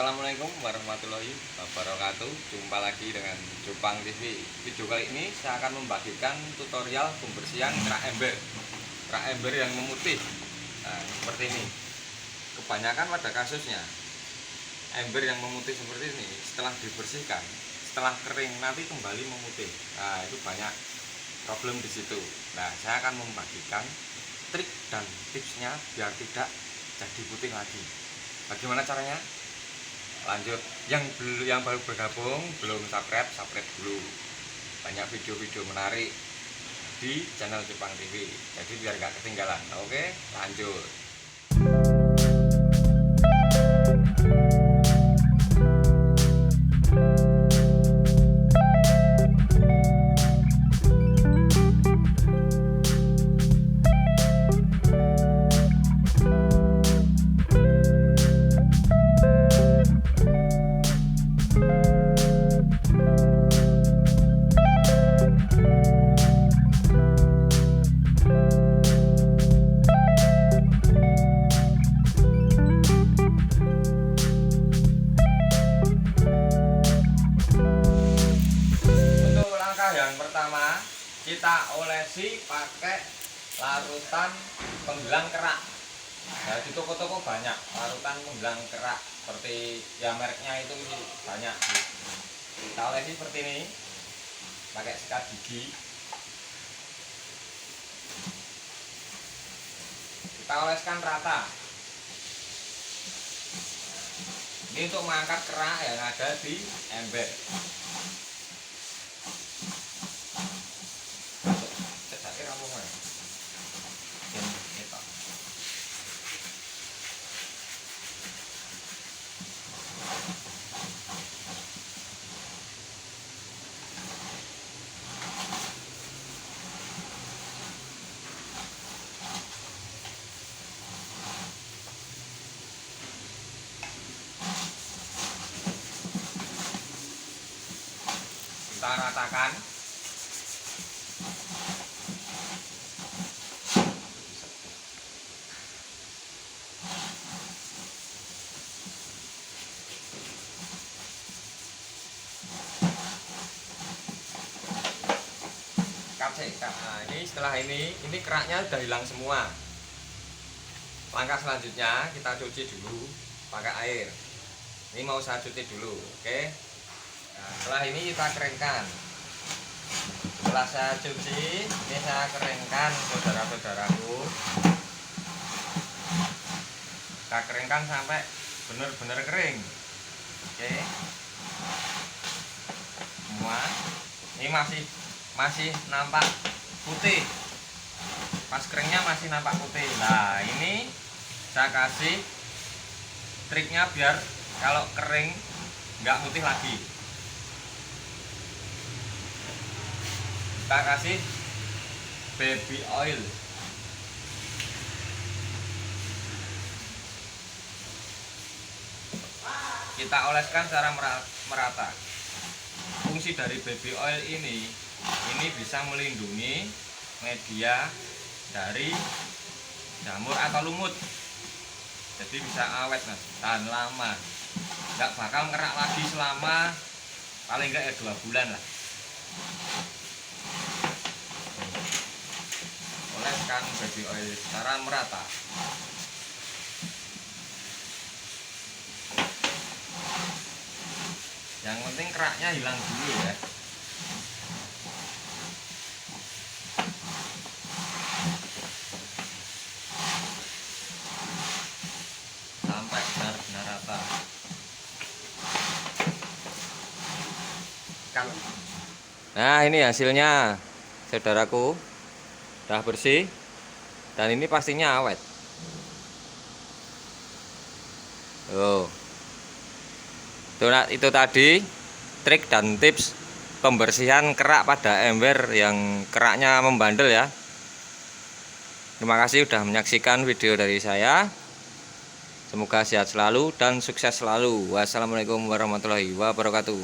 Assalamualaikum warahmatullahi wabarakatuh. Jumpa lagi dengan Jepang TV. Video kali ini saya akan membagikan tutorial pembersihan kerak ember. Kerak ember yang memutih. Nah, seperti ini. Kebanyakan pada kasusnya ember yang memutih seperti ini setelah dibersihkan, setelah kering nanti kembali memutih. Nah, itu banyak problem di situ. Nah, saya akan membagikan trik dan tipsnya biar tidak jadi putih lagi. Bagaimana caranya? Lanjut, yang baru bergabung belum subscribe dulu. Banyak video-video menarik di channel Jepang TV, jadi biar nggak ketinggalan. Oke, lanjut. Yang pertama, kita olesi pakai larutan penghilang kerak. Nah, di toko-toko banyak larutan penghilang kerak, seperti ya mereknya itu banyak. Kita olesi seperti ini pakai sikat gigi. Kita oleskan rata. Ini untuk mengangkat kerak yang ada di ember. Kita ratakan. Nah, ini setelah ini keraknya udah hilang semua. Langkah selanjutnya kita cuci dulu pakai air. Ini mau saya cuci dulu, oke? Nah, setelah ini kita keringkan. Setelah saya cuci, ini saya keringkan, saudara-saudaraku. Kita keringkan sampai benar-benar kering, oke? Semua ini masih nampak putih. Pas keringnya masih nampak putih. Nah, ini saya kasih triknya biar kalau kering nggak putih lagi. Kita kasih baby oil. Kita oleskan secara merata. Fungsi dari baby oil ini bisa melindungi media dari jamur atau lumut. Jadi bisa awet, mas, tahan lama. Nggak bakal ngerak lagi selama paling nggak 2 bulan lah. Oleskan baby oil secara merata. Yang penting keraknya hilang dulu ya. Sampai benar-benar rata. Nah, ini hasilnya, saudaraku. Udah bersih. Dan ini pastinya awet. Tuh. Itu tadi trik dan tips pembersihan kerak pada ember yang keraknya membandel ya. Terima kasih sudah menyaksikan video dari saya. Semoga sehat selalu dan sukses selalu. Wassalamualaikum warahmatullahi wabarakatuh.